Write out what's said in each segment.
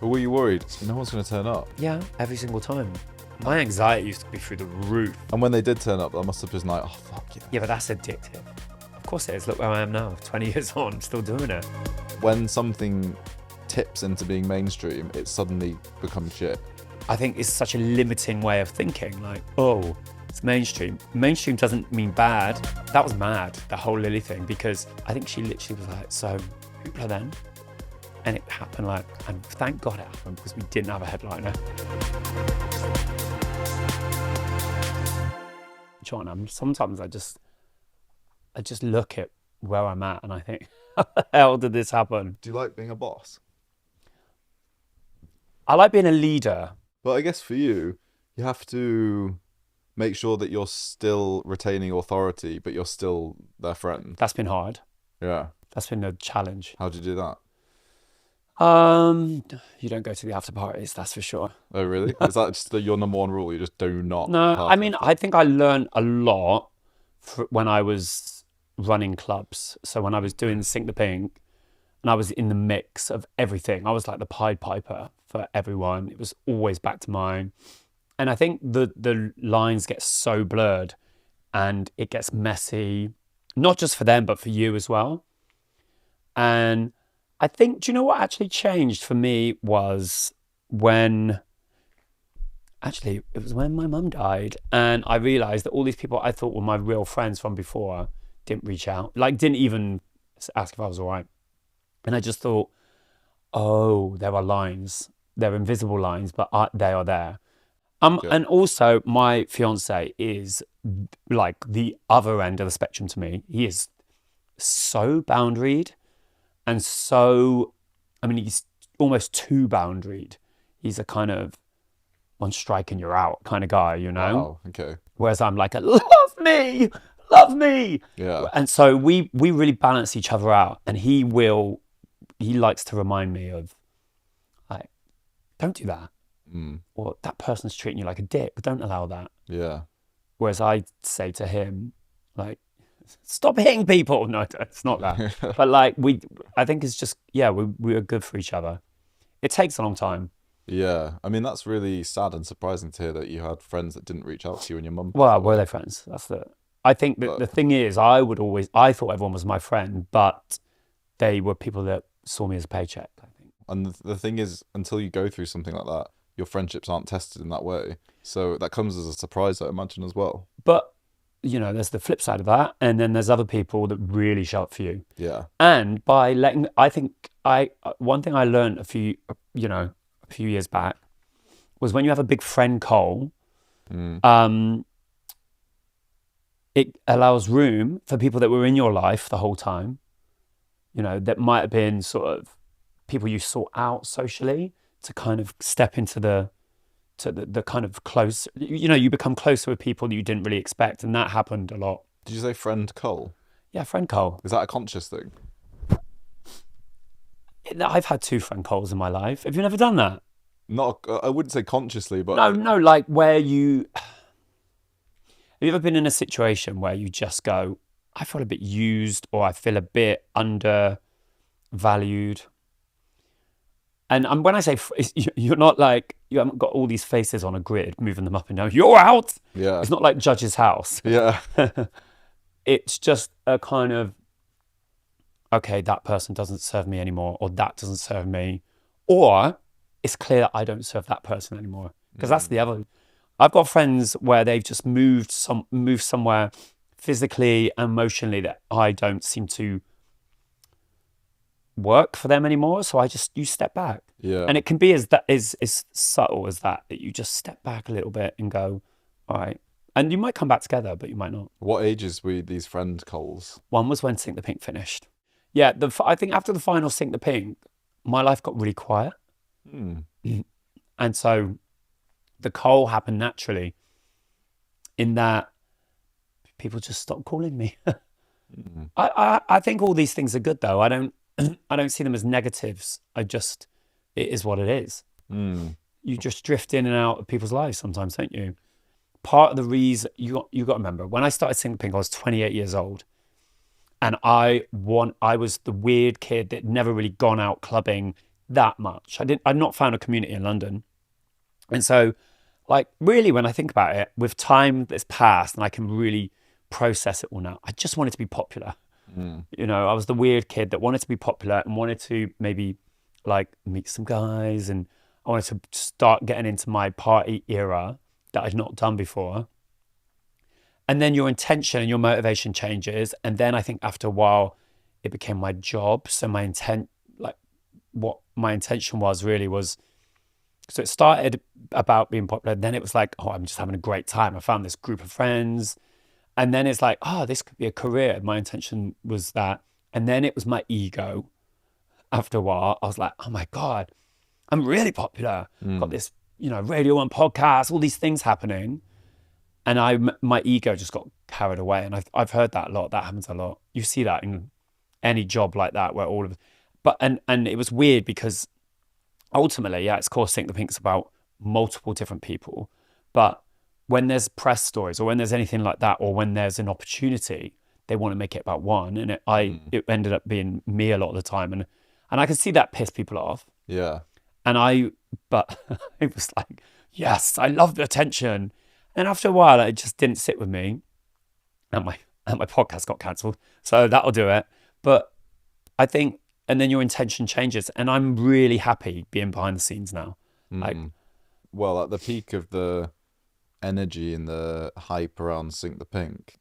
But were you worried? No one's going to turn up. Yeah, every single time. My anxiety used to be through the roof. And when they did turn up, I must have been like, oh, fuck yeah. Yeah, but that's addictive. Of course it is. Look where I am now, 20 years on, still doing it. When something tips into being mainstream, it suddenly becomes shit. I think it's such a limiting way of thinking. Like, oh, it's mainstream. Mainstream doesn't mean bad. That was mad, the whole Lily thing, because I think she literally was like, so Hoopla then? And it happened like, and thank God it happened because we didn't have a headliner. Jon, sometimes I just look at where I'm at and I think, how the hell did this happen? Do you like being a boss? I like being a leader. But I guess for you, you have to make sure that you're still retaining authority, but you're still their friend. That's been hard. Yeah. That's been a challenge. How'd you do that? You don't go to the after parties, that's for sure. Oh, really? Is that just your number one rule? You just do not? No, I mean, I think I learned a lot when I was running clubs. So when I was doing Sink the Pink and I was in the mix of everything, I was like the Pied Piper for everyone. It was always back to mine. And I think the lines get so blurred and it gets messy, not just for them, but for you as well. And I think, do you know what actually changed for me was when my mum died and I realised that all these people I thought were my real friends from before didn't reach out, like didn't even ask if I was all right. And I just thought, oh, there are lines. They're invisible lines, but they are there. And also my fiance is like the other end of the spectrum to me. He is so boundaried. And so, I mean, he's almost too boundaried. He's a kind of one strike and you're out kind of guy, you know? Wow, okay. Whereas I'm like, love me. Yeah. And so we really balance each other out. And he likes to remind me of, like, don't do that. Or that person's treating you like a dick. Don't allow that. Yeah. Whereas I say to him, like, stop hitting people. No, it's not that. But like I think it's just, yeah, we are good for each other. It takes a long time. Yeah. I mean, that's really sad and surprising to hear that you had friends that didn't reach out to you and your mum. Well, were they friends? I think that the thing is, I thought everyone was my friend, but they were people that saw me as a paycheck, I think. And the thing is, until you go through something like that, your friendships aren't tested in that way. So that comes as a surprise, I imagine, as well. But you know, there's the flip side of that, and then there's other people that really show up for you. Yeah. And one thing I learned a few years back was when you have a big friend coal, it allows room for people that were in your life the whole time, you know, that might have been sort of people you sought out socially to kind of step into the kind of close, you know, you become closer with people that you didn't really expect. And that happened a lot. Did you say friend Cole? Yeah, friend Cole. Is that a conscious thing? I've had 2 friend Coles in my life. Have you never done that? Not, I wouldn't say consciously, but... No, like where you... Have you ever been in a situation where you just go, I feel a bit used or I feel a bit undervalued? And when I say, you're not like, you haven't got all these faces on a grid, moving them up and down. You're out. Yeah. It's not like Judge's House. Yeah. It's just a kind of, okay, that person doesn't serve me anymore, or that doesn't serve me. Or it's clear that I don't serve that person anymore. Because that's the other. I've got friends where they've just moved somewhere physically and emotionally that I don't seem to work for them anymore, so you step back. Yeah. And it can be as subtle as that you just step back a little bit and go, all right. And you might come back together, but you might not. What ages were these friend Coles? One was when Sink the Pink finished. Yeah, I think after the final Sink the Pink, my life got really quiet. And so the coal happened naturally in that people just stopped calling me. I think all these things are good though. I don't see them as negatives. It is what it is. You just drift in and out of people's lives sometimes, don't you? Part of the reason, you got to remember, when I started Sink the Pink, I was 28 years old. And I was the weird kid that never really gone out clubbing, that much. I'd not found a community in London. And so, like, really, when I think about it, with time that's passed and I can really process it all now, I just wanted to be popular. You know, I was the weird kid that wanted to be popular and wanted to maybe like meet some guys, and I wanted to start getting into my party era that I'd not done before. And then your intention and your motivation changes. And then I think after a while, it became my job. So my intent, like what my intention was really was, so it started about being popular. Then it was like, oh, I'm just having a great time. I found this group of friends. And then it's like, oh, this could be a career. My intention was that. And then it was my ego. After a while, I was like, oh my God, I'm really popular. Got this, Radio 1 podcast, all these things happening. And my ego just got carried away. And I've heard that a lot. That happens a lot. You see that in any job like that where all of, but, and it was weird because ultimately, yeah, it's of course Think the Pink's about multiple different people. But when there's press stories or when there's anything like that, or when there's an opportunity, they want to make it about one. And it ended up being me a lot of the time. And I could see that piss people off. Yeah. But it was like, yes, I love the attention. And after a while, it just didn't sit with me. And my podcast got cancelled. So that'll do it. But I think, and then your intention changes. And I'm really happy being behind the scenes now. Like, well, at the peak of the energy and the hype around Sync the Pink,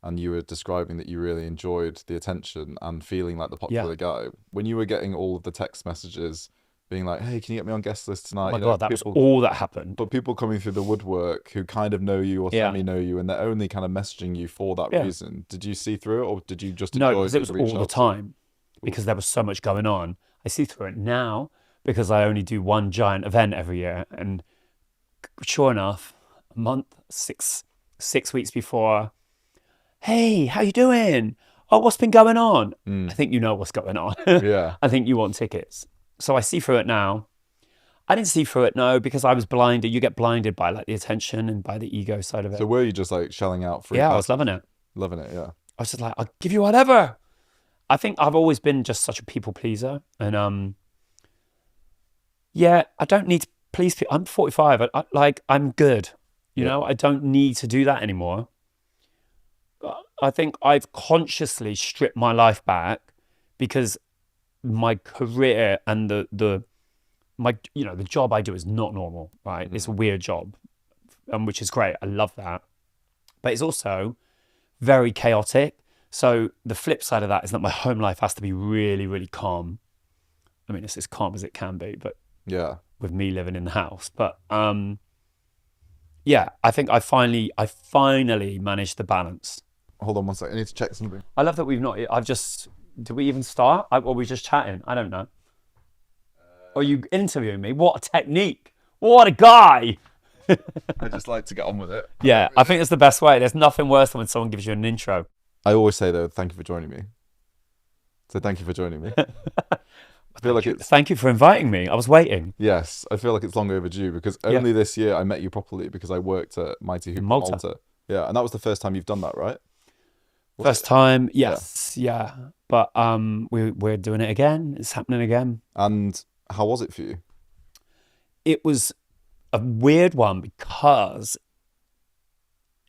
and you were describing that you really enjoyed the attention and feeling like the popular guy, when you were getting all of the text messages being like, hey, can you get me on guest list tonight? oh my God, that was all that happened. But people coming through the woodwork who kind of know you or semi know you, and they're only kind of messaging you for that reason. Did you see through it, or did you just enjoy No, because it was all the time. Because there was so much going on. I see through it now because I only do one giant event every year. And sure enough, a month, six weeks before, hey, how you doing? Oh, what's been going on? I think you know what's going on. Yeah. I think you want tickets. So I see through it now. I didn't see through it, no, because I was blinded. You get blinded by like the attention and by the ego side of it. So were you just like shelling out free? Yeah, I was loving it. Loving it, yeah. I was just like, I'll give you whatever. I think I've always been just such a people pleaser. And I don't need to please people. I'm 45. I'm good. You know, I don't need to do that anymore. I think I've consciously stripped my life back because my career and the job I do is not normal, right? It's a weird job, which is great. I love that. But it's also very chaotic. So the flip side of that is that my home life has to be really, really calm. I mean, it's as calm as it can be, but with me living in the house. But I think I finally managed the balance. Hold on one second. I need to check something. I love that we've not. Did we even start? Or were we just chatting? I don't know. Are you interviewing me? What a technique! What a guy! I just like to get on with it. Yeah, I think it's the best way. There's nothing worse than when someone gives you an intro. I always say though, thank you for joining me. So thank you for joining me. I feel like Thank you for inviting me. I was waiting. Yes, I feel like it's long overdue because only this year I met you properly because I worked at Mighty Hoopla Malta. Yeah, and that was the first time you've done that, right? First time, yes, yeah. But we're doing it again. It's happening again. And how was it for you? It was a weird one because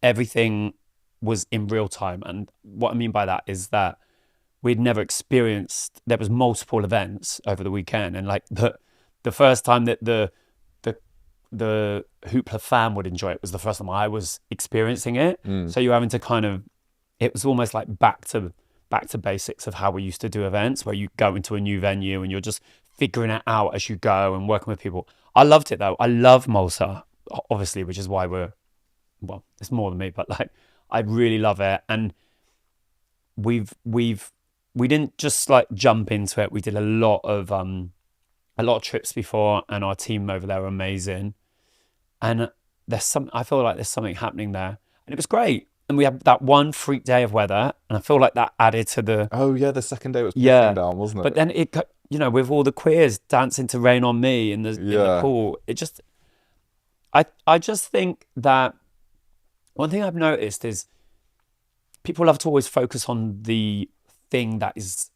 everything was in real time. And what I mean by that is that we'd never experienced, there was multiple events over the weekend. And like the first time that the Hoopla fam would enjoy it was the first time I was experiencing it. So you're having to kind of, it was almost like back to basics of how we used to do events, where you go into a new venue and you're just figuring it out as you go and working with people. I loved it though. I love Malta, obviously, which is why it's more than me, but like, I really love it. And we didn't just like jump into it. We did a lot of trips before, and our team over there are amazing. And I feel like there's something happening there, and it was great. And we had that one freak day of weather, and I feel like that added to the. Oh yeah, the second day was pissing down, wasn't it? But then it, with all the queers dancing to "Rain on Me" in the pool, it just. I just think that one thing I've noticed is people love to always focus on the thing that is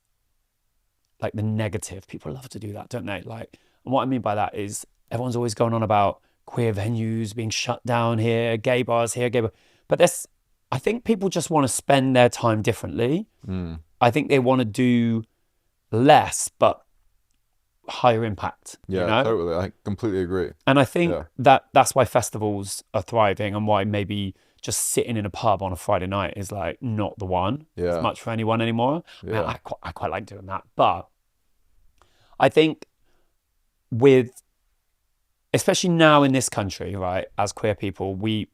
like the negative. People love to do that, don't they? Like, and what I mean by that is everyone's always going on about queer venues being shut down here, gay bars here, gay bar. But I think people just want to spend their time differently. I think they want to do less, but higher impact. Yeah, you know? totally. I completely agree. And I think that's why festivals are thriving, and why maybe just sitting in a pub on a Friday night is like not the one as much for anyone anymore. Yeah. I quite like doing that. But I think especially now in this country, right, as queer people, we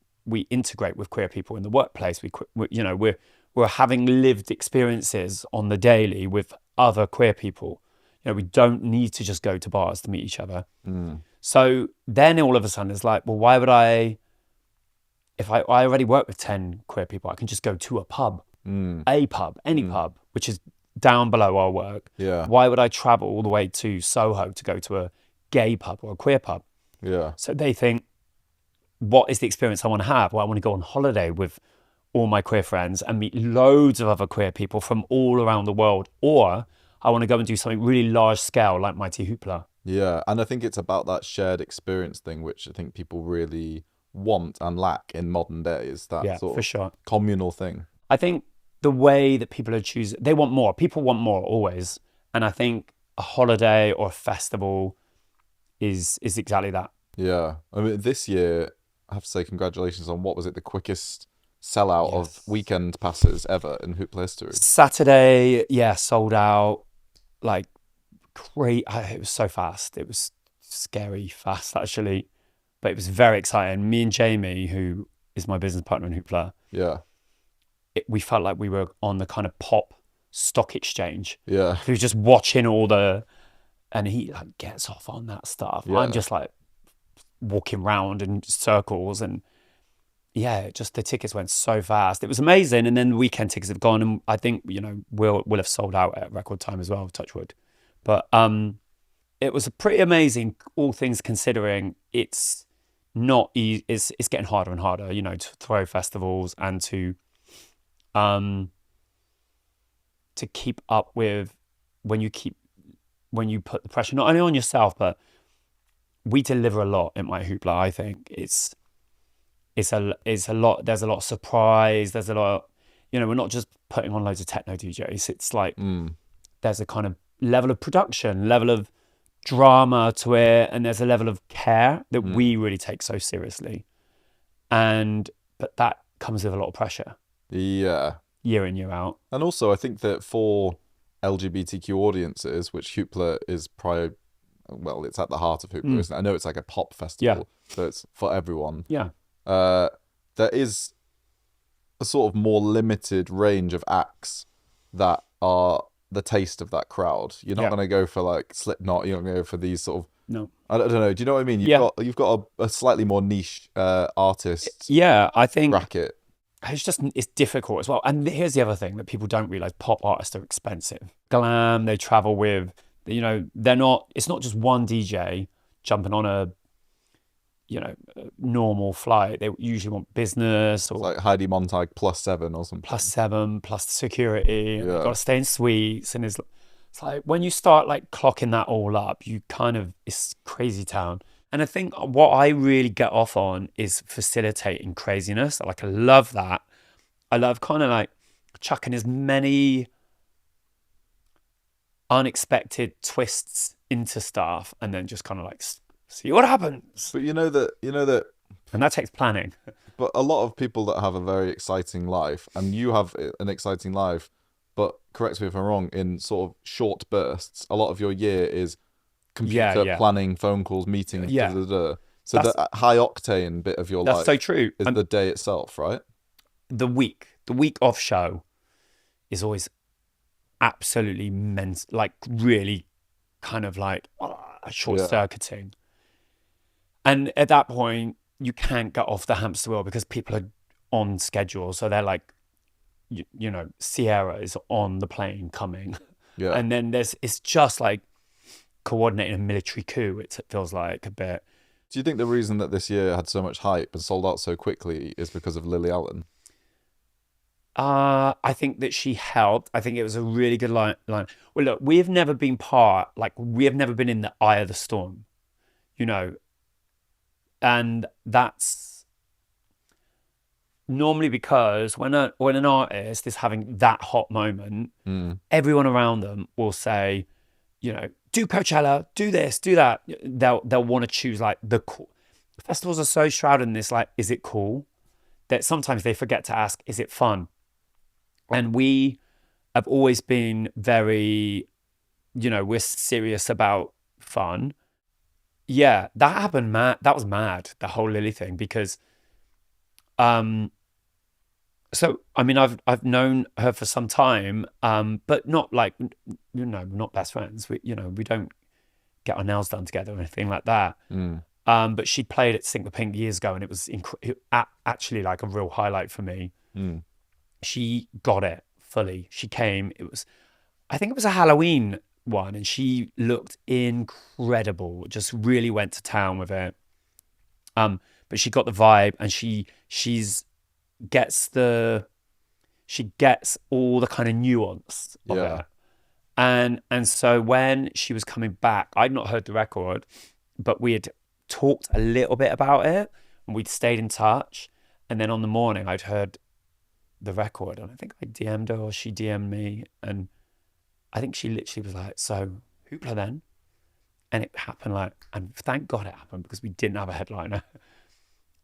integrate with queer people in the workplace. We're having lived experiences on the daily with other queer people. We don't need to just go to bars to meet each other. So then all of a sudden it's like, well, why would if I already work with 10 queer people, I can just go to a pub, any pub, which is down below our work. Yeah. Why would I travel all the way to Soho to go to a gay pub or a queer pub? Yeah. So they think, what is the experience I want to have? Well, I want to go on holiday with all my queer friends and meet loads of other queer people from all around the world. Or I want to go and do something really large scale like Mighty Hoopla. Yeah. And I think it's about that shared experience thing, which I think people really want and lack in modern days. That sort of communal thing. I think the way that people are choosing, they want more. People want more always. And I think a holiday or a festival is exactly that. Yeah. I mean, this year, I have to say congratulations on, what was it, the quickest sellout of weekend passes ever in Hoopla history. Saturday, sold out like great. It was so fast. It was scary fast, actually. But it was very exciting. Me and Jamie, who is my business partner in Hoopla, we felt like we were on the kind of pop stock exchange. Yeah. We were just watching and he like gets off on that stuff. Yeah. I'm just like walking round in circles, and just the tickets went so fast. It was amazing. And then the weekend tickets have gone, and I think we'll have sold out at record time as well, touch wood. But it was pretty amazing, all things considering. It's not easy. It's getting harder and harder, to throw festivals and to keep up with when you put the pressure not only on yourself, but we deliver a lot in Mighty Hoopla. I think it's a lot. There's a lot of surprise. There's a lot. We're not just putting on loads of techno DJs. It's like there's a kind of level of production, level of drama to it, and there's a level of care that we really take so seriously. But that comes with a lot of pressure. Yeah. Year in, year out. And also, I think that for LGBTQ audiences, which Hoopla is it's at the heart of Hoopla, isn't it? I know it's like a pop festival, so it's for everyone. Yeah. There is a sort of more limited range of acts that are the taste of that crowd. You're not going to go for like Slipknot. You're not going to go for these sort of. No. I don't know. Do you know what I mean? You've got a slightly more niche artist. Yeah, I think bracket. It's difficult as well. And here's the other thing that people don't realize: pop artists are expensive. Glam, they travel with. They're not. It's not just one DJ jumping on a normal flight. They usually want business or it's like Heidi Montag +7 or something. +7 plus security. And they've got to stay in suites, and it's like when you start like clocking that all up, it's crazy town. And I think what I really get off on is facilitating craziness. Like I love that. I love kind of like chucking as many unexpected twists into stuff, and then just kind of like see what happens. But you know that, and that takes planning. But a lot of people that have a very exciting life, and you have an exciting life, but correct me if I'm wrong, in sort of short bursts. A lot of your year is computer planning, phone calls, meetings. So the high octane bit of your life. That's so true. Is the day itself, right? The week off show is always absolutely like really kind of like short circuiting. And at that point, you can't get off the hamster wheel because people are on schedule. So they're like, Sierra is on the plane coming. Yeah. And then it's just like coordinating a military coup, it feels like a bit. Do you think the reason that this year had so much hype and sold out so quickly is because of Lily Allen? I think that she helped. I think it was a really good line. Well, look, we have never been in the eye of the storm, you know, and that's normally because when an artist is having that hot moment, everyone around them will say, you know, do Coachella, do this, do that. They'll want to choose like the cool. Festivals are so shrouded in this, like, is it cool? That sometimes they forget to ask, is it fun? And we have always been very, you know, we're serious about fun. Yeah, that happened, mad. That was mad, the whole Lily thing, because so I mean I've known her for some time, but not like, you know, not best friends. We, you know, we don't get our nails done together or anything like that. But she played at Sink the Pink years ago, and it was actually like a real highlight for me. She got it fully. She came. I think it was a Halloween one, and she looked incredible. Just really went to town with it. But she got the vibe, and she gets all the kind of nuance of it. And so when she was coming back, I'd not heard the record, but we had talked a little bit about it, and we'd stayed in touch. And then on the morning, I'd heard the record, and I think I DM'd her, or she DM'd me, and I think she literally was like, so Hoopla then? And it happened, like, and thank God it happened, because we didn't have a headliner.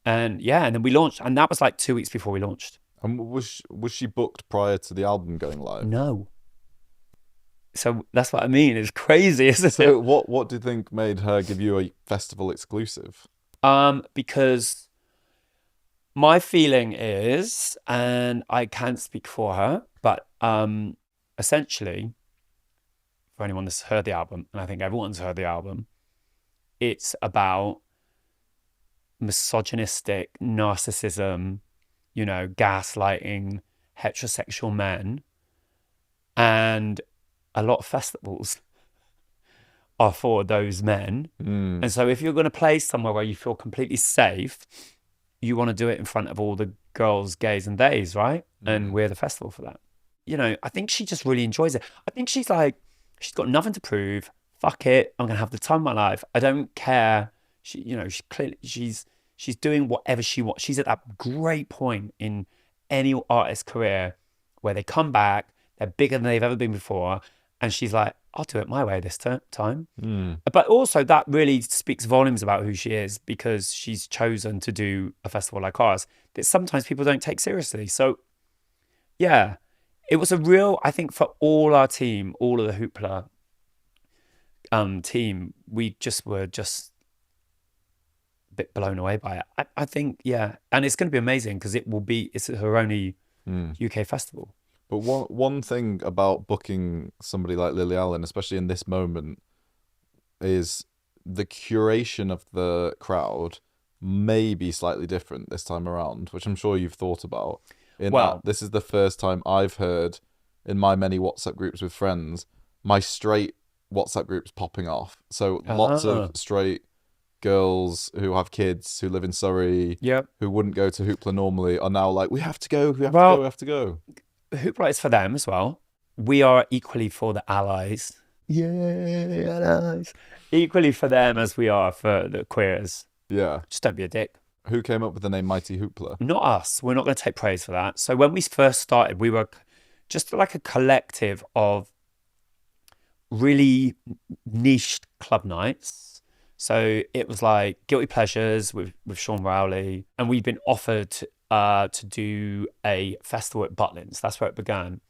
And yeah, and then we launched, and that was like 2 weeks before we launched. And was she booked prior to the album going live? No. So that's what I mean. It's crazy, isn't it? So what do you think made her give you a festival exclusive? Because my feeling is, and I can't speak for her, but essentially, for anyone that's heard the album, and I think everyone's heard the album, it's about misogynistic narcissism, you know, gaslighting heterosexual men, and a lot of festivals are for those men. And so if you're going to play somewhere where you feel completely safe, you want to do it in front of all the girls, gays and theys, right? And we're the festival for that. You know, I think she just really enjoys it. I think she's like, she's got nothing to prove. Fuck it, I'm gonna have the time of my life. I don't care. She, you know, she's doing whatever she wants. She's at that great point in any artist's career where they come back, they're bigger than they've ever been before, and she's like, I'll do it my way this time. But also that really speaks volumes about who she is, because she's chosen to do a festival like ours that sometimes people don't take seriously. So yeah, it was a real, I think, for all our team, all of the Hoopla team, we were just a bit blown away by it. I think, yeah. And it's going to be amazing, because it's her only UK festival. But one thing about booking somebody like Lily Allen, especially in this moment, is the curation of the crowd may be slightly different this time around, which I'm sure you've thought about. This is the first time I've heard, in my many WhatsApp groups with friends, my straight WhatsApp groups popping off. So lots of straight girls who have kids, who live in Surrey, who wouldn't go to Hoopla normally, are now like, we have to go, we have to go. Hoopla is for them as well. We are equally for the allies. Yay, allies. Equally for them as we are for the queers. Yeah. Just don't be a dick. Who came up with the name Mighty Hoopla? Not us. We're not going to take praise for that. So when we first started, we were just like a collective of really niched club nights. So it was like Guilty Pleasures with Sean Rowley. And we've been offered to do a festival at Butlins. That's where it began.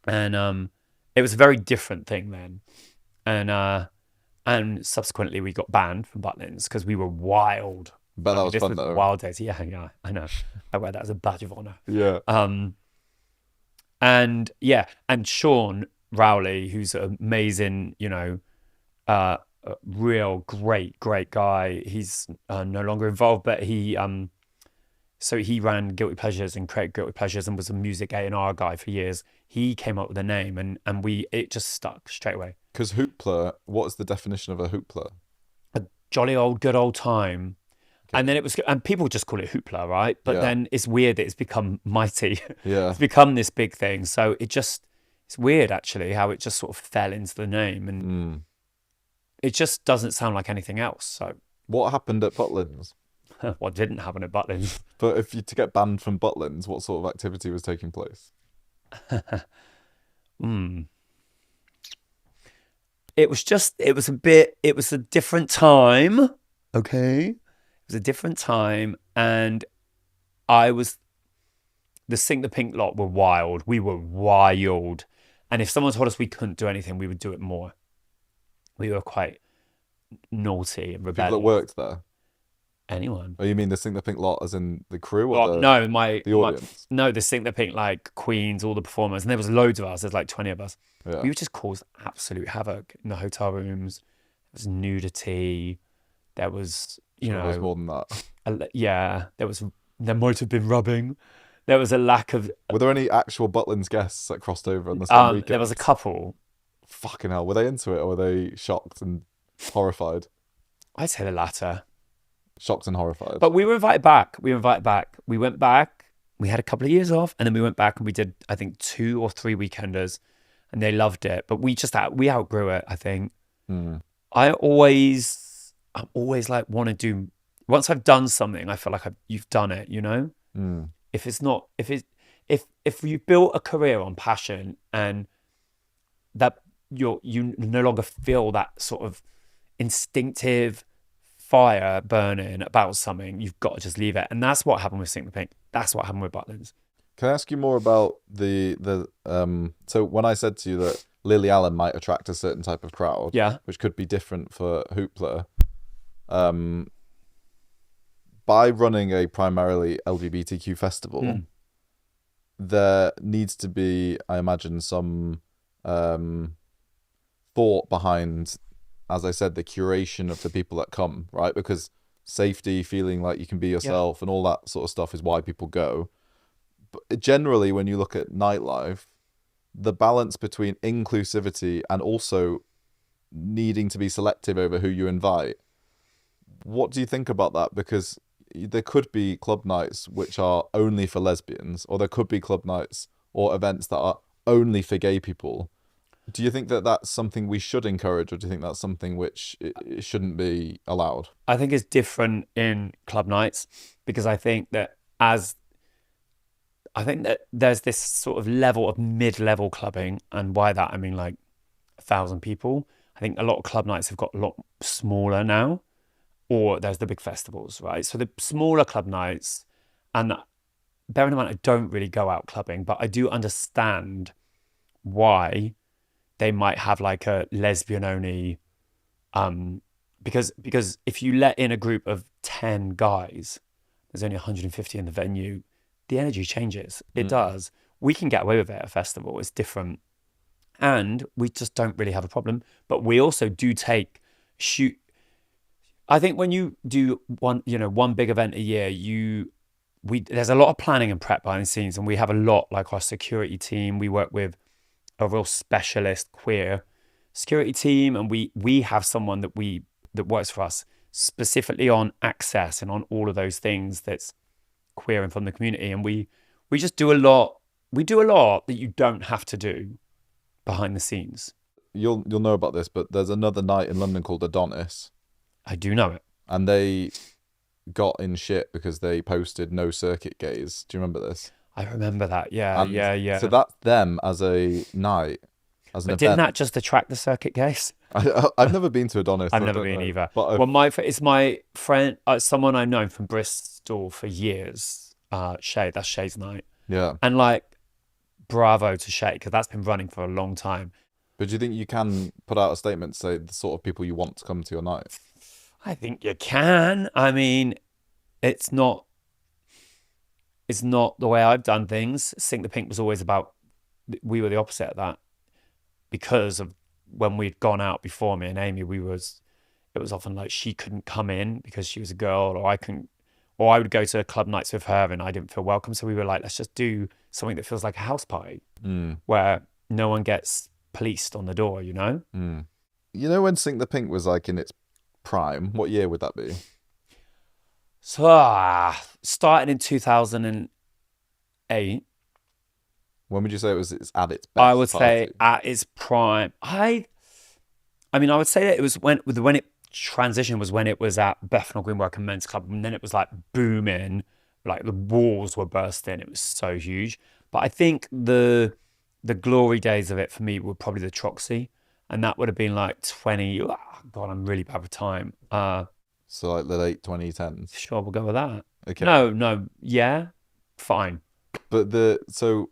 And it was a very different thing then. And subsequently we got banned from Butlins because we were wild. But that was fun though. Wild days. Yeah, I know. I wear that as a badge of honor. Yeah. And Sean Rowley, who's an amazing, you know, a real great guy. He's no longer involved, but he ran Guilty Pleasures and created Guilty Pleasures and was a music A&R guy for years. He came up with a name, and it just stuck straight away. Because Hoopla, what's the definition of a Hoopla? A jolly old good old time. And then and people just call it Hoopla, right? But then it's weird that it's become Mighty. Yeah. It's become this big thing. So it's weird actually how it just sort of fell into the name, and it just doesn't sound like anything else. So what happened at Butlins? What didn't happen at Butlins? But to get banned from Butlins, what sort of activity was taking place? It was a different time. Okay. It was a different time, and the Sink the Pink lot were wild. We were wild. And if someone told us we couldn't do anything, we would do it more. We were quite naughty and rebellious. People that worked there? Anyone. Oh, you mean the Sink the Pink lot as in the crew or the audience? No, the Sink the Pink, like Queens, all the performers. And there was loads of us. There's like 20 of us. Yeah. We would just cause absolute havoc in the hotel rooms. There was nudity. There was, There was more than that. There might have been rubbing. There was a lack of... Were there any actual Butlins guests that crossed over on the same weekend? There was a couple. Fucking hell. Were they into it or were they shocked and horrified? I'd say the latter. Shocked and horrified. But we were invited back. We went back. We had a couple of years off, and then we went back and we did, I think, 2 or 3 weekenders, and they loved it. But we outgrew it, I think. I'm always like want to do... Once I've done something, I feel like you've done it, you know? If you built a career on passion and that you no longer feel that sort of instinctive fire burning about something, you've got to just leave it. And that's what happened with Sink the Pink. That's what happened with Butlins. Can I ask you more about so when I said to you that Lily Allen might attract a certain type of crowd, which could be different for Hoopla, by running a primarily LGBTQ festival, there needs to be, I imagine, some thought behind, as I said, the curation of the people that come, right? Because safety, feeling like you can be yourself and all that sort of stuff is why people go. But generally, when you look at nightlife, the balance between inclusivity and also needing to be selective over who you invite, what do you think about that? Because there could be club nights which are only for lesbians, or there could be club nights or events that are only for gay people. Do you think that that's something we should encourage, or do you think that's something which it shouldn't be allowed? I think it's different in club nights, because I think that there's this sort of level of mid-level clubbing, and by that I mean like 1,000 people. I think a lot of club nights have got a lot smaller now, or there's the big festivals, right? So the smaller club nights, and bearing in mind I don't really go out clubbing, but I do understand why they might have like a lesbian only, because if you let in a group of 10 guys, there's only 150 in the venue, the energy changes. It does. We can get away with it at a festival. It's different. And we just don't really have a problem. But we also do I think when you do one big event a year, there's a lot of planning and prep behind the scenes, and we have a lot, like our security team. We work with a real specialist queer security team, and we have someone that works for us specifically on access and on all of those things that's queer and from the community. And we just do a lot. We do a lot that you don't have to do behind the scenes. You'll know about this, but there's another night in London called Adonis. I do know it. And they got in shit because they posted no circuit gays. Do you remember this? I remember that. Yeah. So that's them as a night, as an event. Didn't that just attract the circuit gays? I've never been to Adonis. I've never been either. But it's my friend, someone I've known from Bristol for years. Shay, that's Shay's night. Yeah. And like, bravo to Shay, because that's been running for a long time. But do you think you can put out a statement to say the sort of people you want to come to your night? I think you can. I mean, it's not the way I've done things. Sink the Pink was always about, we were the opposite of that, because of when we'd gone out before, me and Amy, it was often like she couldn't come in because she was a girl, or I would go to club nights with her and I didn't feel welcome. So we were like, let's just do something that feels like a house party where no one gets policed on the door, you know? You know when Sink the Pink was like in its prime, what year would that be? So started in 2008. When would you say it's at its best? I would say at its prime. I mean, I would say that it was when it transitioned was when it was at Bethnal Green Working Men's Club, and then it was like booming, like the walls were bursting. It was so huge. But I think the glory days of it for me were probably the Troxy, and that would have been like 20. Oh, God, I'm really bad with time. So like the late 2010s. Sure, we'll go with that. Okay. No, yeah, fine. But so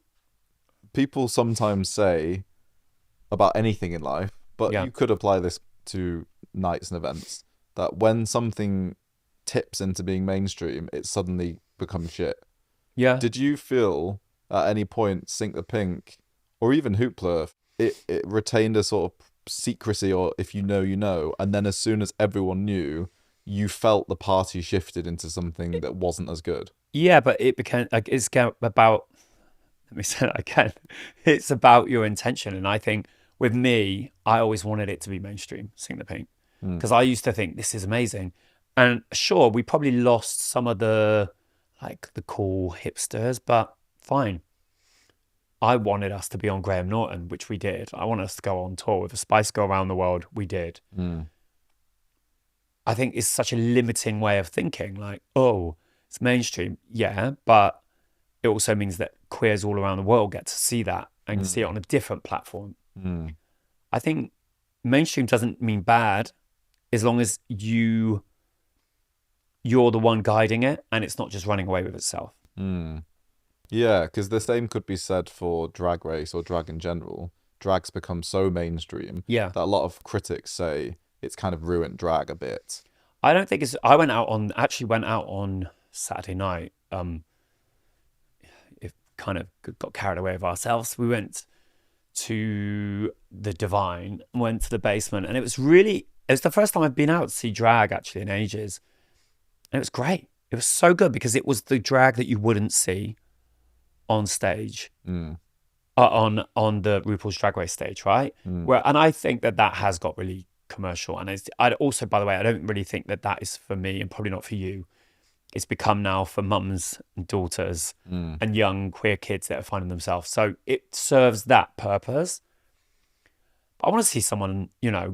people sometimes say about anything in life, but Yeah. you could apply this to nights and events, that when something tips into being mainstream, it suddenly becomes shit. Yeah. Did you feel at any point Sink the Pink or even Hoopla, it retained a sort of secrecy, or if you know, you know, and then as soon as everyone knew, you felt the party shifted into something that wasn't as good? Yeah, but it became like it's about. Let me say that again. It's about your intention, and I think with me, I always wanted it to be mainstream. Sink the Pink, because I used to think this is amazing, and sure, we probably lost some of the cool hipsters, but fine. I wanted us to be on Graham Norton, which we did. I wanted us to go on tour with a Spice Girl around the world. We did. I think it's such a limiting way of thinking. Like, oh, it's mainstream. Yeah, but it also means that queers all around the world get to see that and see it on a different platform. I think mainstream doesn't mean bad as long as you're the one guiding it and it's not just running away with itself. Yeah, because the same could be said for Drag Race or drag in general. Drag's become so mainstream that a lot of critics say it's kind of ruined drag a bit. I don't think it's. I went out on Saturday night. It kind of got carried away with ourselves. We went to the Divine, went to the basement, and it was the first time I've been out to see drag actually in ages, and it was great. It was so good because it was the drag that you wouldn't see on stage, on the RuPaul's Drag Race stage, right? And I think that has got really commercial, and I also, by the way, I don't really think that is for me, and probably not for you. It's become now for mums and daughters and young queer kids that are finding themselves. So it serves that purpose. But I want to see someone,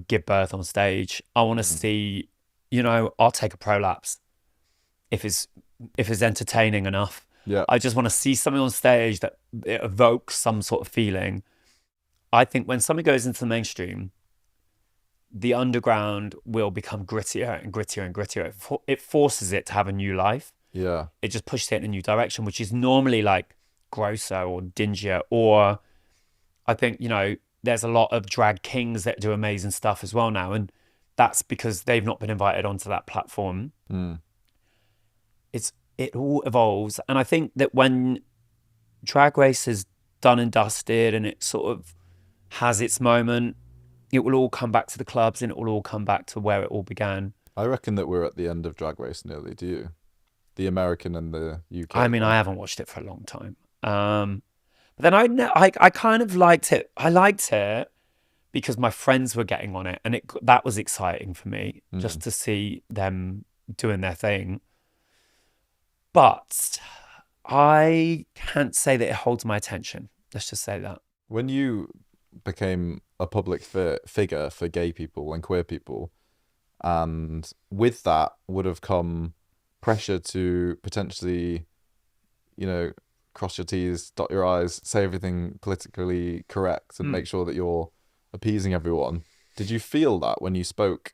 give birth on stage. I want to see, I'll take a prolapse if it's entertaining enough. Yeah. I just want to see something on stage that it evokes some sort of feeling. I think when something goes into the mainstream, the underground will become grittier and grittier and grittier. It forces it to have a new life. Yeah. It just pushes it in a new direction, which is normally like grosser or dingier. Or I think, there's a lot of drag kings that do amazing stuff as well now. And that's because they've not been invited onto that platform. It all evolves. And I think that when Drag Race is done and dusted and it sort of has its moment, it will all come back to the clubs and it will all come back to where it all began. I reckon that we're at the end of Drag Race nearly, do you? The American and the UK. I mean, I haven't watched it for a long time. But then I kind of liked it. I liked it because my friends were getting on it, and that was exciting for me, just to see them doing their thing. But I can't say that it holds my attention. Let's just say that. When you became a public figure for gay people and queer people, and with that would have come pressure to potentially, cross your T's, dot your I's, say everything politically correct and make sure that you're appeasing everyone. Did you feel that when you spoke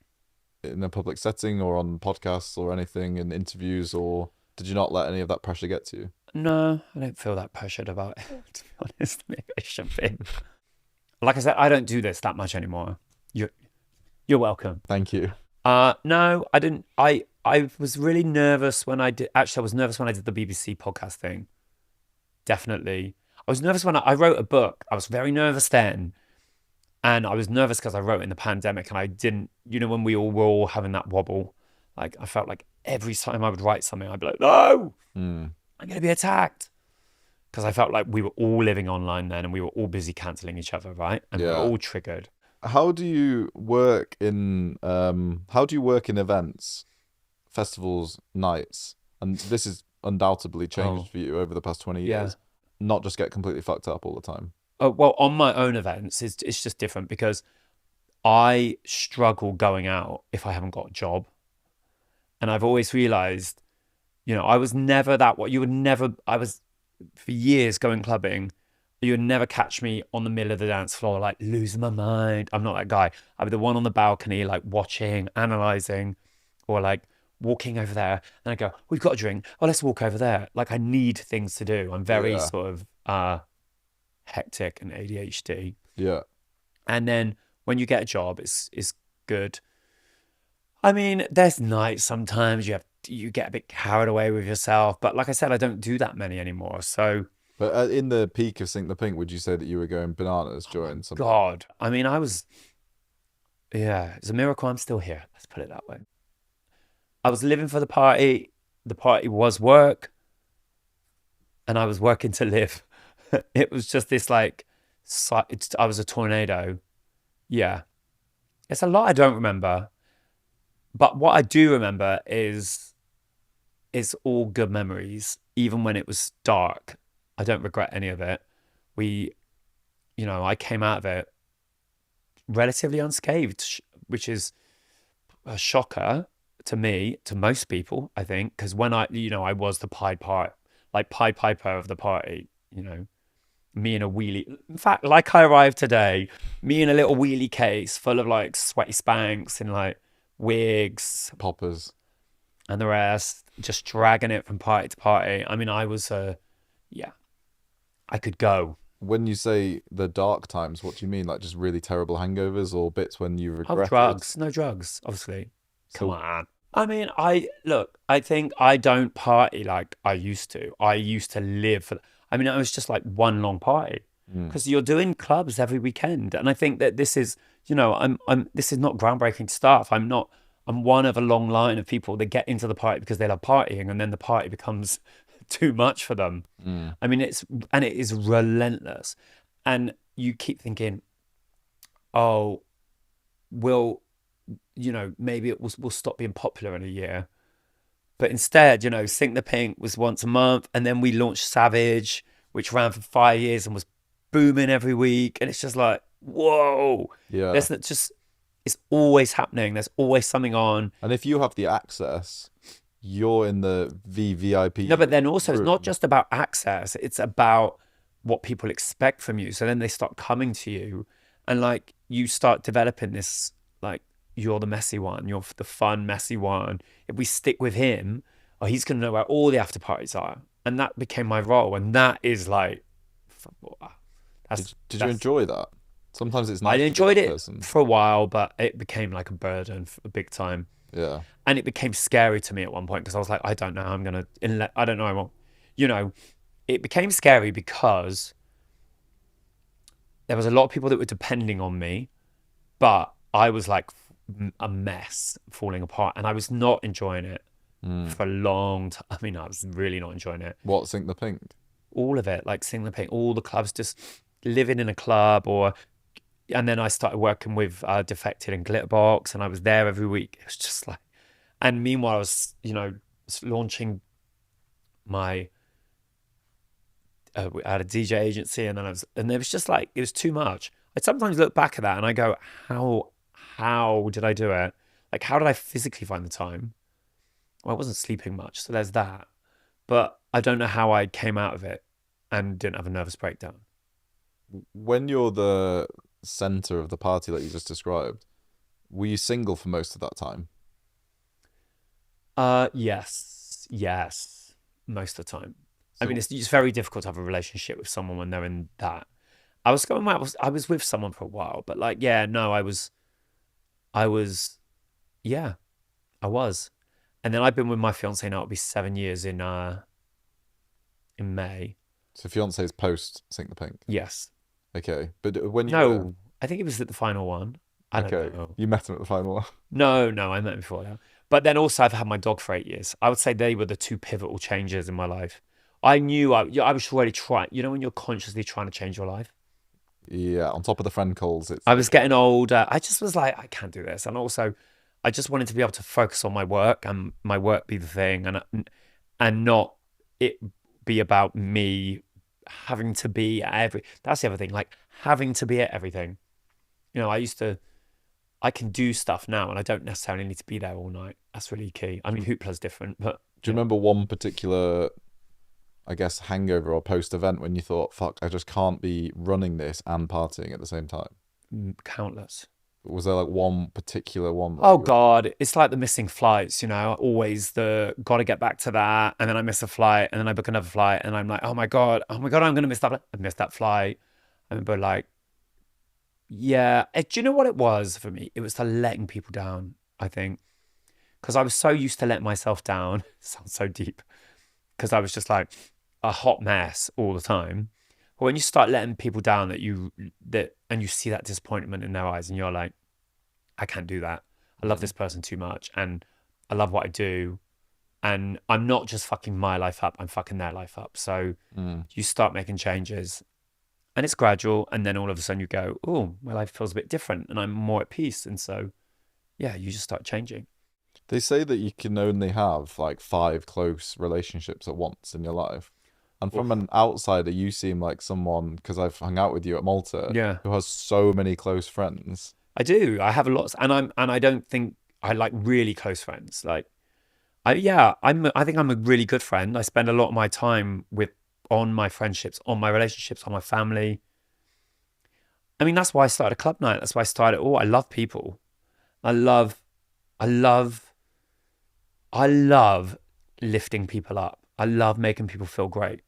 in a public setting or on podcasts or anything, in interviews, or did you not let any of that pressure get to you? No, I don't feel that pressured about it, to be honest. Maybe I should be. Like I said, I don't do this that much anymore. You're welcome. Thank you. No, I didn't. I was really nervous when I did. Actually, I was nervous when I did the BBC podcast thing. Definitely. I was nervous when I wrote a book. I was very nervous then. And I was nervous because I wrote in the pandemic and I didn't, when we all were all having that wobble, like I felt like every time I would write something, I'd be like, no, I'm going to be attacked. Because I felt like we were all living online then and we were all busy cancelling each other, right? And we were all triggered. How do you work in events festivals, nights, and this has undoubtedly changed for you over the past 20 Yeah. years, not just get completely fucked up all the time? Well, on my own events, it's just different because I struggle going out if I haven't got a job. And I've always realized, I was never that what you would never, I was for years going clubbing. You would never catch me on the middle of the dance floor, like losing my mind. I'm not that guy. I'd be the one on the balcony, like watching, analyzing, or like walking over there. And I go, we've got a drink. Oh, let's walk over there. Like I need things to do. I'm very sort of hectic and ADHD. Yeah. And then when you get a job, it's good. I mean, there's nights sometimes you get a bit carried away with yourself, but like I said, I don't do that many anymore. So, But in the peak of Sink the Pink, would you say that you were going bananas during some? God, I mean, it's a miracle I'm still here. Let's put it that way. I was living for the party. The party was work, and I was working to live. It was just this like, I was a tornado. Yeah, it's a lot I don't remember. But what I do remember is it's all good memories, even when it was dark. I don't regret any of it. I came out of it relatively unscathed, which is a shocker to me, to most people, I think, because when I was the Pied Piper of the party, me in a wheelie. In fact, like I arrived today, me in a little wheelie case full of like sweaty Spanx and like wigs, Poppers, and the rest, just dragging it from party to party. I mean, I could go. When you say the dark times, what do you mean? Like just really terrible hangovers or bits when you regret Drugs. No drugs, obviously. Come So- on. I mean, I think I don't party like I used to. I used to live for, I mean, it was just like one long party because you're doing clubs every weekend. And I think that this is, this is not groundbreaking stuff. I'm one of a long line of people that get into the party because they love partying, and then the party becomes too much for them. I mean, it is relentless. And you keep thinking, oh, maybe we'll stop being popular in a year. But instead, Sink the Pink was once a month. And then we launched Savage, which ran for 5 years and was booming every week. And it's just like, whoa. Yeah. It's always happening. There's always something on. And if you have the access, you're in the VVIP. No, but then also room. It's not just about access. It's about what people expect from you. So then they start coming to you and like you start developing this, like, you're the messy one. You're the fun, messy one. If we stick with him, he's going to know where all the after parties are. And that became my role. And that is like, did you enjoy that? Sometimes it's nice. I enjoyed it person. for a while, but it became like a burden for a big time. Yeah. And it became scary to me at one point because I was like, I don't know how I'm going to, I don't know. I won't, it became scary because there was a lot of people that were depending on me, but I was like a mess, falling apart, and I was not enjoying it for a long time. I mean, I was really not enjoying it. What, Sink the Pink? All of it, like Sing the Pink, all the clubs, just living in a club and then I started working with Defected and Glitterbox, and I was there every week. It was just like, and meanwhile I was, launching my, I had a DJ agency, and then and it was just like, it was too much. I sometimes look back at that and I go, how did I do it? Like, how did I physically find the time? Well, I wasn't sleeping much, so there's that. But I don't know how I came out of it and didn't have a nervous breakdown. When you're the center of the party that you just described, were you single for most of that time? Yes, most of the time. So, I mean, it's very difficult to have a relationship with someone when they're in that. I was with someone for a while, but like, yeah, no, I was. And then I've been with my fiance now. It'll be 7 years in May. So fiance's post Sink the Pink. Yes. Okay, but when you No, I think it was at the final one. I don't know. You met him at the final one. No, I met him before that. But then also I've had my dog for 8 years. I would say they were the two pivotal changes in my life. I knew I was already trying. When you're consciously trying to change your life. Yeah, on top of the friend calls, I was getting older. I just was like, I can't do this. And also, I just wanted to be able to focus on my work and my work be the thing, and not it be about me having to be at that's the other thing, like having to be at everything. You know, I can do stuff now and I don't necessarily need to be there all night. That's really key. I mean, Hoopla's different, but do you remember one particular, I guess, hangover or post-event when you thought, fuck, I just can't be running this and partying at the same time? Countless. Was there like one particular one? Oh God, it's like the missing flights, you know, always got to get back to that. And then I miss a flight and then I book another flight and I'm like, oh my God, I'm going to miss that flight. I missed that flight. I remember like, yeah. Do you know what it was for me? It was the letting people down, I think. Because I was so used to letting myself down. It sounds so deep. Because I was just like a hot mess all the time. But when you start letting people down and you see that disappointment in their eyes and you're like, I can't do that. I love this person too much and I love what I do. And I'm not just fucking my life up, I'm fucking their life up. So you start making changes and it's gradual. And then all of a sudden you go, oh, my life feels a bit different and I'm more at peace. And so, yeah, you just start changing. They say that you can only have like 5 close relationships at once in your life. And from an outsider, you seem like someone, because I've hung out with you at Malta, who has so many close friends. I do. I have lots, and I don't think I like really close friends. Like, I think I'm a really good friend. I spend a lot of my time on my friendships, on my relationships, on my family. I mean, that's why I started a club night. That's why I started. Oh, I love people. I love lifting people up. I love making people feel great.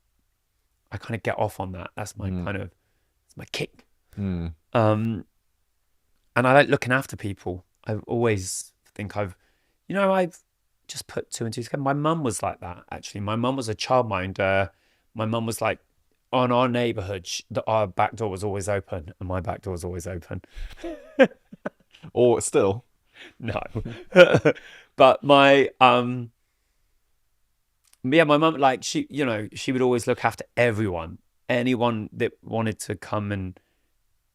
I kind of get off on that. That's my it's my kick. And I like looking after people. I always think I've just put 2 and 2 together. My mum was like that, actually. My mum was a childminder. My mum was like, on our neighborhood, our back door was always open, and my back door was always open. Or still? No. But my mum, like, she would always look after everyone. Anyone that wanted to come, and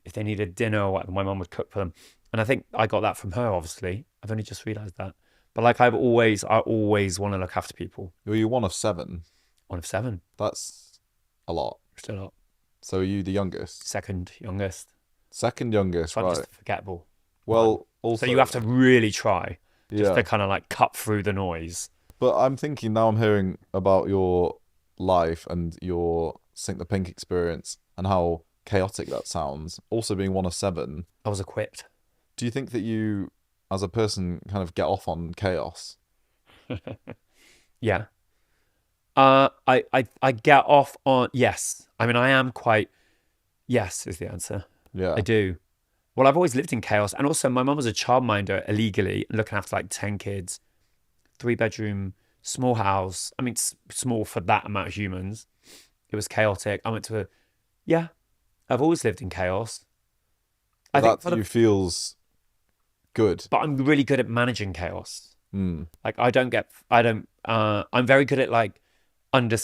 if they needed dinner or whatever, my mum would cook for them. And I think I got that from her, obviously. I've only just realised that. But like I always want to look after people. Were you one of 7? One of 7. That's a lot. Still a lot. So are you the youngest? Second youngest. Second youngest, So I'm right. just forgettable. Well, also... So you have to really try just to kind of like cut through the noise. But I'm thinking now, I'm hearing about your life and your Sink the Pink experience and how chaotic that sounds. Also being one of 7. I was equipped. Do you think that you, as a person, kind of get off on chaos? Yeah. I get off on, yes. I mean, I am quite, yes is the answer. Yeah. I do. Well, I've always lived in chaos. And also my mum was a childminder illegally, looking after like 10 kids, 3-bedroom, small house. I mean, small for that amount of humans. It was chaotic. I went to I've always lived in chaos. I think that you feels good. But I'm really good at managing chaos. Like I'm very good at like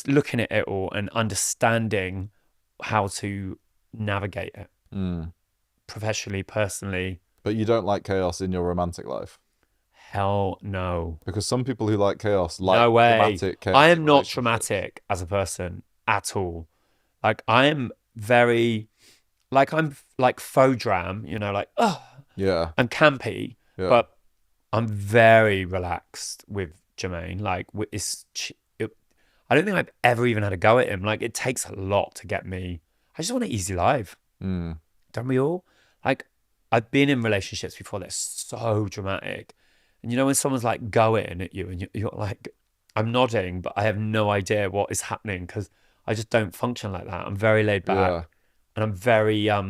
looking at it all and understanding how to navigate it. Professionally, personally. But you don't like chaos in your romantic life? Hell no. Because some people who like chaos like no way. Dramatic chaos. I am not traumatic as a person at all. Like I am very, like I'm like faux dram, like, yeah, I'm campy, but I'm very relaxed with Jermaine. Like I don't think I've ever even had a go at him. Like it takes a lot to get me. I just want an easy life. Don't we all? Like I've been in relationships before that's so dramatic. And when someone's like going at you and you're like, I'm nodding, but I have no idea what is happening because I just don't function like that. I'm very laid back and I'm very, it's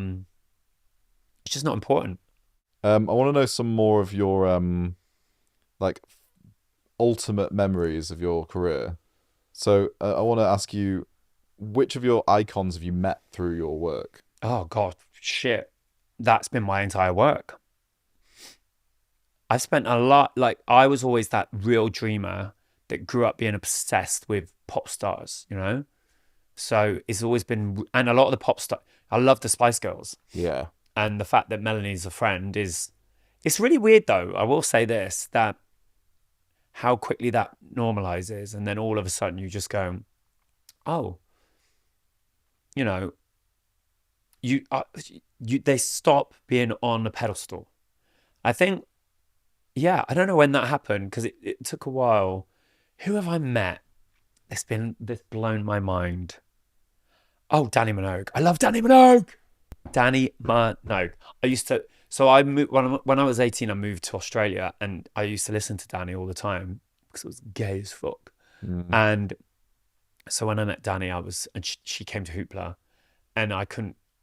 just not important. I want to know some more of your, like ultimate memories of your career. So I want to ask you, which of your icons have you met through your work? Oh God, shit. That's been my entire work. I spent a lot, like I was always that real dreamer that grew up being obsessed with pop stars, So it's always been, and a lot of the pop stars, I love the Spice Girls. Yeah. And the fact that Melanie's a friend is It's really weird though. I will say this, that how quickly that normalizes, and then all of a sudden you just go, oh, you know, they stop being on a pedestal. I think, yeah, I don't know when that happened because it took a while. Who have I met? This blown my mind. Oh, Danny Minogue. I love Danny Minogue. Danny Minogue. I used to. So I moved when I was 18. I moved to Australia, and I used to listen to Danny all the time because it was gay as fuck. And so when I met Danny, she came to Hoopla, and I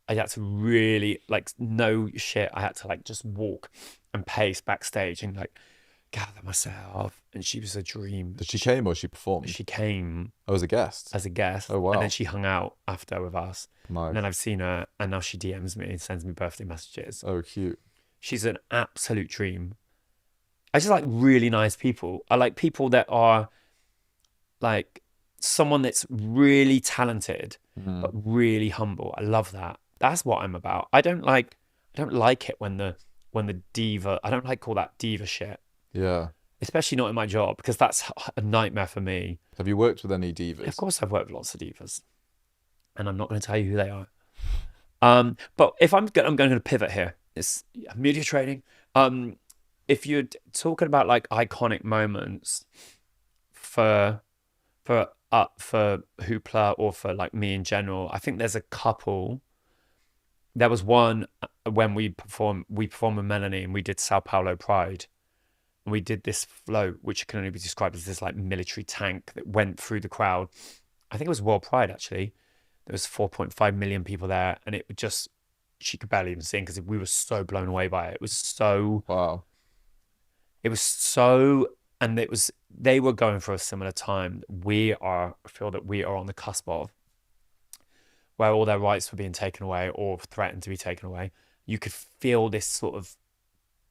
had to really, like, no shit. I had to, like, just walk and pace backstage and, like, gather myself. And she was a dream. Did she came or she performed? She came. Oh, as a guest? As a guest. Oh, wow. And then she hung out after with us. Nice. And then I've seen her, and now she DMs me and sends me birthday messages. Oh, cute. She's an absolute dream. I just like really nice people. I like people that are, like, someone that's really talented, but really humble. I love that. That's what I'm about. I don't like it when the diva, I don't like all that diva shit. Yeah. Especially not in my job, because that's a nightmare for me. Have you worked with any divas? Of course I've worked with lots of divas. And I'm not going to tell you who they are. But if I'm going to pivot here. It's media training. If you're talking about, like, iconic moments for Hoopla or for, like, me in general, I think there's a couple. There was one when we performed with Melanie, and we did Sao Paulo Pride, and we did this float, which can only be described as this, like, military tank that went through the crowd. I think it was World Pride, actually. There was 4.5 million people there, and it just, she could barely even sing because we were so blown away by it. It was so, wow. It was so, and they were going for a similar time. I feel that we are on the cusp of, where all their rights were being taken away or threatened to be taken away. You could feel this sort of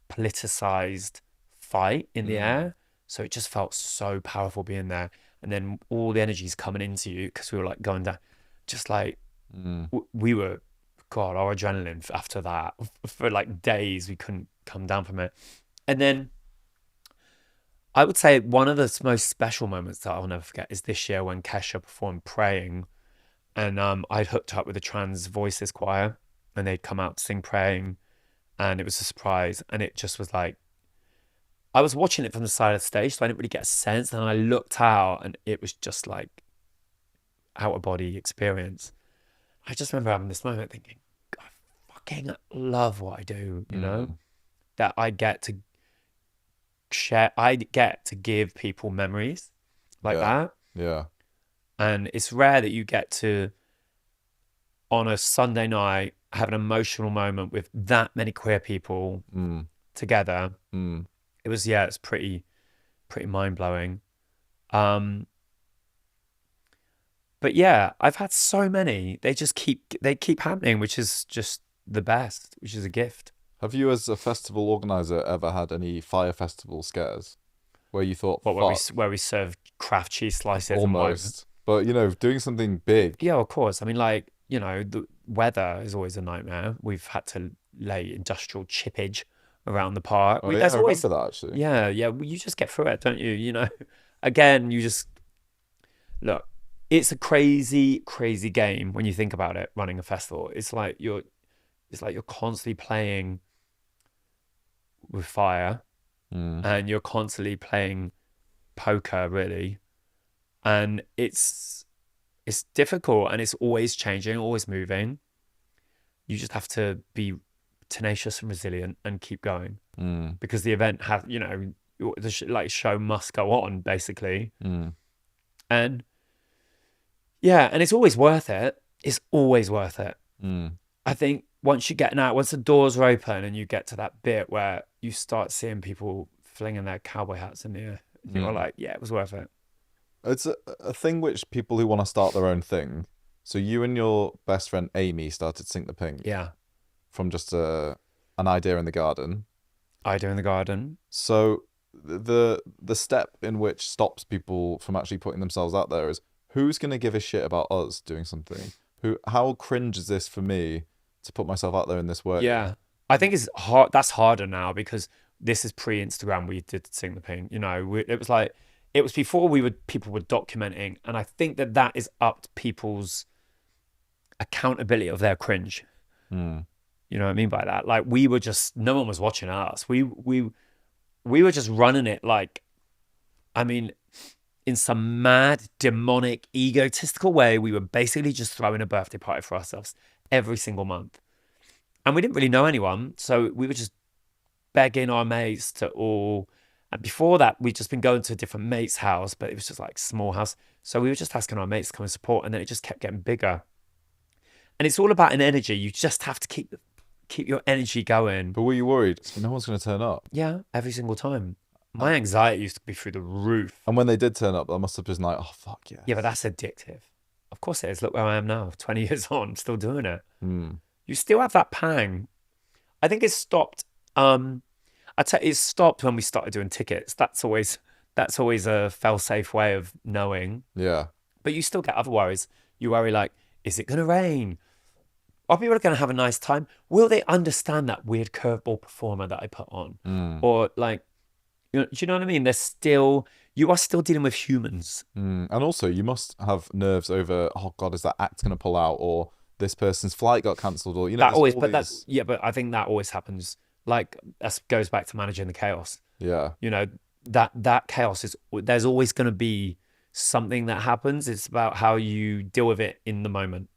politicized fight in the air. So it just felt so powerful being there. And then all the energy's coming into you because we were, like, going down, just like, we were, God, our adrenaline after that, for, like, days, we couldn't come down from it. And then I would say one of the most special moments that I'll never forget is this year when Kesha performed Praying. And I'd hooked up with a trans voices choir, and they'd come out to sing Praying, and it was a surprise. And it just was like, I was watching it from the side of the stage, so I didn't really get a sense. And I looked out, and it was just like out of body experience. I just remember having this moment thinking, I fucking love what I do, you know, that I get to share, I get to give people memories like that. Yeah. And it's rare that you get to, on a Sunday night, have an emotional moment with that many queer people together. It was, it's pretty mind-blowing. But yeah, I've had so many. They keep happening, which is just the best, which is a gift. Have you, as a festival organizer, ever had any Fire Festival scares where you thought, where we served craft cheese slices? Almost. But, you know, doing something big. Yeah, of course. I mean, like, you know, the weather is always a nightmare. We've had to lay industrial chippage around the park. Oh, yeah, I remember that, actually. Yeah. Well, you just get through it, don't you? You know, again, you just, look, it's a crazy, crazy game when you think about it, running a festival. It's like you're constantly playing with fire, and you're constantly playing poker, really. And it's difficult, and it's always changing, always moving. You just have to be tenacious and resilient and keep going, because the event has, you know, the show must go on, basically. And yeah, and it's always worth it. It's always worth it. I think once the doors are open and you get to that bit where you start seeing people flinging their cowboy hats in the air, you're like, yeah, it was worth it. It's a thing which people who want to start their own thing. So you and your best friend Amy started Sink the Pink. Yeah. From just an idea in the garden. Idea in the garden. So the step in which stops people from actually putting themselves out there is, who's going to give a shit about us doing something? How cringe is this for me to put myself out there in this way? Yeah. I think it's hard. That's harder now because this is pre-Instagram. We did Sing the Pink. You know, it was like it was before people were documenting, and I think that is up to people's accountability of their cringe. Mm. You know what I mean by that? Like we were just no one was watching us. We were just running it like, I mean, in some mad, demonic, egotistical way. We were basically just throwing a birthday party for ourselves every single month. And we didn't really know anyone. So we were just begging our mates to all. And before that, we'd just been going to a different mate's house, but it was just like small house. So we were just asking our mates to come and support. And then it just kept getting bigger. And it's all about an energy. You just have to keep your energy going. But were you worried? No one's going to turn up. Yeah, every single time. My anxiety used to be through the roof. And when they did turn up, I must have been like, oh, fuck yeah. Yeah, but that's addictive. Of course it is. Look where I am now, 20 years on, still doing it. Mm. You still have that pang. I think it stopped. It stopped when we started doing tickets. That's always a fail-safe way of knowing. Yeah. But you still get other worries. You worry like, is it going to rain? Are people going to have a nice time? Will they understand that weird curveball performer that I put on? Mm. Or like, do you know what I mean? You are still dealing with humans. Mm. And also, you must have nerves over, oh God, is that act going to pull out? Or this person's flight got cancelled? Or, you know, but I think that always happens. Like, that goes back to managing the chaos. Yeah. You know, that chaos there's always going to be something that happens. It's about how you deal with it in the moment.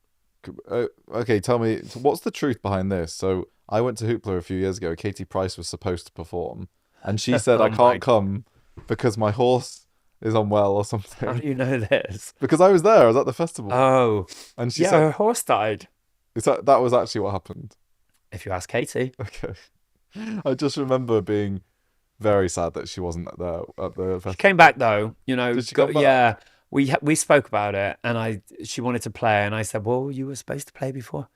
Okay, tell me, what's the truth behind this? So I went to Hoopla a few years ago. Katie Price was supposed to perform, and she said, I can't come because my horse is unwell or something. How do you know this? Because I was there. I was at the festival. Oh. And she said, her horse died. That was actually what happened. If you ask Katie. Okay. I just remember being very sad that she wasn't there at the festival. She came back though, you know. Did she come back? Yeah. We spoke about it, and she wanted to play, and I said, well, you were supposed to play before.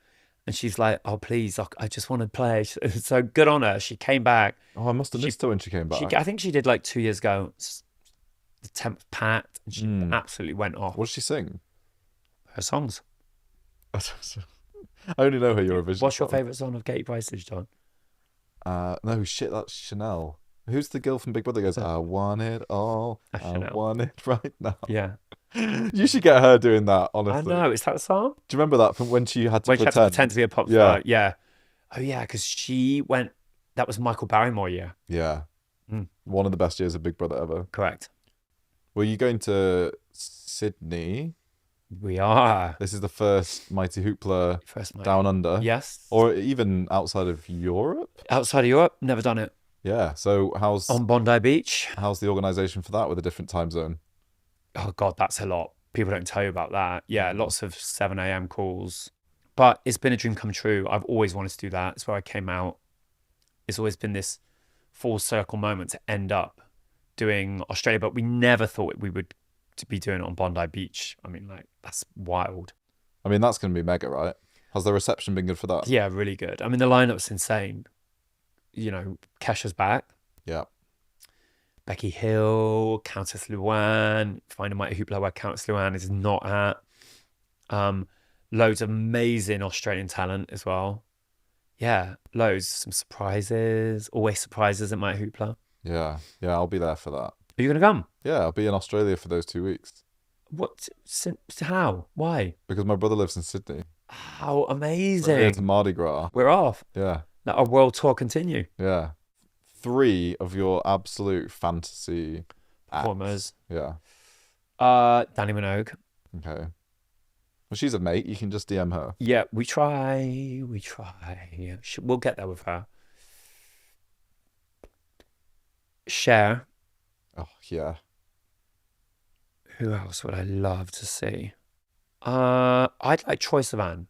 And she's like, oh, please, I just want to play. So good on her. She came back. Oh, I must have missed her when she came back. I think she did like 2 years ago. The temp packed, and she absolutely went off. What did she sing? Her songs. I only know her Eurovision. What's your favourite song of Katie Price's, John? No, shit, that's Chanel. Who's the girl from Big Brother goes, I want it all. I want it right now. Yeah. You should get her doing that, honestly. I know. Is that a song? Do you remember that from when she had to pretend? She had to pretend to be a pop star? Yeah. Oh, yeah, because she went... That was Michael Barrymore year. Yeah. One of the best years of Big Brother ever. Correct. Were you going to Sydney? We are. This is the first Mighty Hoopla Down Under. Yes. Or even outside of Europe? Outside of Europe, never done it. Yeah. So on Bondi Beach. How's the organisation for that with a different time zone? Oh God, that's a lot. People don't tell you about that. Yeah, lots of 7 a.m. calls. But it's been a dream come true. I've always wanted to do that. It's where I came out. It's always been this full circle moment to end up doing Australia, but we never thought we would to be doing it on Bondi Beach. I mean, like, that's wild. I mean, that's going to be mega, right? Has the reception been good for that? Yeah, really good. I mean, the lineup's insane. You know, Kesha's back. Yeah. Becky Hill, Countess Luann, Find a Mighty Hoopla where Countess Luann is not at. Loads of amazing Australian talent as well. Yeah, loads. Some surprises. Always surprises at Mighty Hoopla. Yeah, I'll be there for that. Are you going to come? Yeah, I'll be in Australia for those 2 weeks. What? How? Why? Because my brother lives in Sydney. How amazing. We're here to Mardi Gras. We're off. Yeah. Let our world tour continue. Yeah. 3 of your absolute fantasy performers. Yeah. Danny Minogue. Okay. Well, she's a mate. You can just DM her. Yeah, we try. Yeah, we'll get there with her. Cher. Oh, yeah. Who else would I love to see? I'd like Troye Sivan.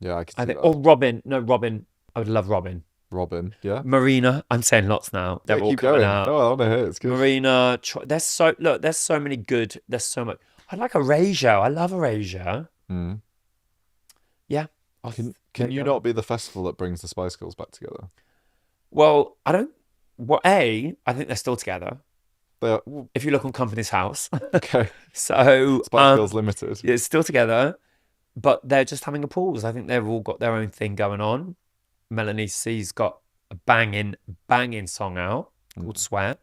Yeah, I can see that. Or Robin. No, Robin. I would love Robin. Robin, yeah. Marina. I'm saying lots now. They're all coming out. Oh, I want to hear it. It's good. Marina. There's so many good. There's so much. I like Erasure. I love Erasure. Mm. Yeah. Can you not be the festival that brings the Spice Girls back together? Well, I don't. Well, I think they're still together. They are, if you look on Company's House. Okay. So Spice Girls Limited. It's still together, but they're just having a pause. I think they've all got their own thing going on. Melanie C's got a banging song out called Sweat.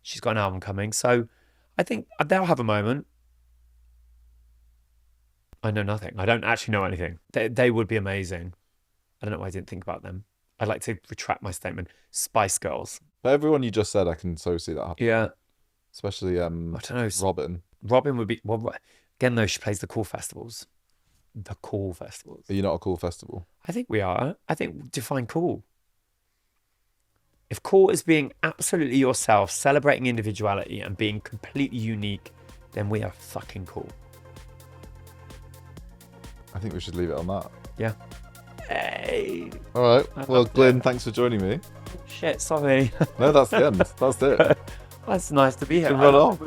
She's got an album coming. So I think they'll have a moment. I know nothing. I don't actually know anything. They would be amazing. I don't know why I didn't think about them. I'd like to retract my statement. Spice Girls. For everyone you just said, I can so see that happen. Yeah. Especially I don't know. Robin. Robin would be... Well, again, though, she plays the cool festivals. The cool festivals. Are you not a cool festival? I think we are. I think define cool. If cool is being absolutely yourself, celebrating individuality and being completely unique, then we are fucking cool. I think we should leave it on that. Yeah. Hey. All right. Well, Glyn, thanks for joining me. Shit, sorry. No, that's the end. That's it. That's nice to be here. Run off.